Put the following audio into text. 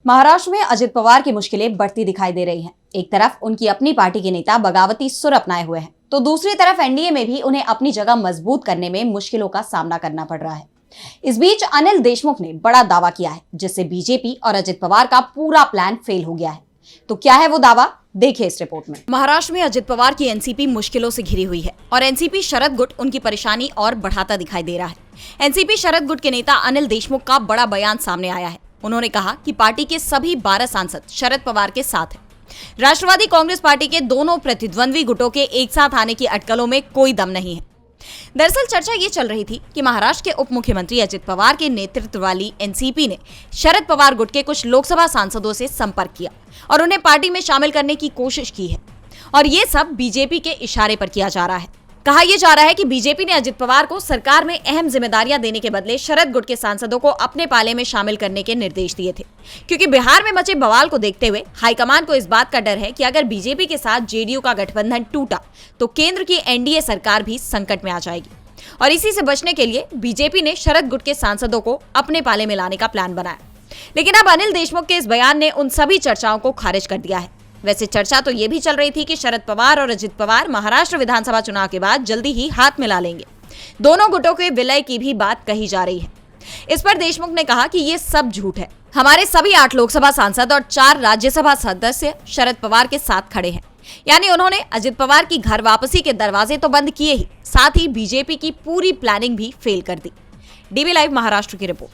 महाराष्ट्र में अजित पवार की मुश्किलें बढ़ती दिखाई दे रही हैं। एक तरफ उनकी अपनी पार्टी के नेता बगावती सुर अपनाए हुए हैं, तो दूसरी तरफ एनडीए में भी उन्हें अपनी जगह मजबूत करने में मुश्किलों का सामना करना पड़ रहा है। इस बीच अनिल देशमुख ने बड़ा दावा किया है, जिससे बीजेपी और अजित पवार का पूरा प्लान फेल हो गया है। तो क्या है वो दावा, देखिए इस रिपोर्ट में। महाराष्ट्र में अजित पवार की एनसीपी मुश्किलों से घिरी हुई है और एनसीपी शरद गुट उनकी परेशानी और बढ़ाता दिखाई दे रहा है। एनसीपी शरद गुट के नेता अनिल देशमुख का बड़ा बयान सामने आया है। उन्होंने कहा कि पार्टी के सभी 12 सांसद शरद पवार के साथ हैं। राष्ट्रवादी कांग्रेस पार्टी के दोनों प्रतिद्वंद्वी गुटों के एक साथ आने की अटकलों में कोई दम नहीं है। दरअसल चर्चा ये चल रही थी कि महाराष्ट्र के उप मुख्यमंत्री अजित पवार के नेतृत्व वाली एनसीपी ने शरद पवार गुट के कुछ लोकसभा सांसदों से संपर्क किया और उन्हें पार्टी में शामिल करने की कोशिश की है, और ये सब बीजेपी के इशारे पर किया जा रहा है। कहा यह जा रहा है कि बीजेपी ने अजित पवार को सरकार में अहम जिम्मेदारियां देने के बदले शरद गुट के सांसदों को अपने पाले में शामिल करने के निर्देश दिए थे, क्योंकि बिहार में मचे बवाल को देखते हुए हाईकमान को इस बात का डर है कि अगर बीजेपी के साथ जेडीयू का गठबंधन टूटा तो केंद्र की एनडीए सरकार भी संकट में आ जाएगी, और इसी से बचने के लिए बीजेपी ने शरद गुट के सांसदों को अपने पाले में लाने का प्लान बनाया। लेकिन अब अनिल देशमुख के इस बयान ने उन सभी चर्चाओं को खारिज कर दिया है। वैसे चर्चा तो ये भी चल रही थी कि शरद पवार और अजित पवार महाराष्ट्र विधानसभा चुनाव के बाद जल्दी ही हाथ मिला लेंगे। दोनों गुटों के विलय की भी बात कही जा रही है। इस पर देशमुख ने कहा कि ये सब झूठ है। हमारे सभी 8 लोकसभा सांसद और 4 राज्यसभा सदस्य शरद पवार के साथ खड़े हैं। यानी उन्होंने अजित पवार की घर वापसी के दरवाजे तो बंद किए ही, साथ ही बीजेपी की पूरी प्लानिंग भी फेल कर दी। डीबी लाइव महाराष्ट्र की रिपोर्ट।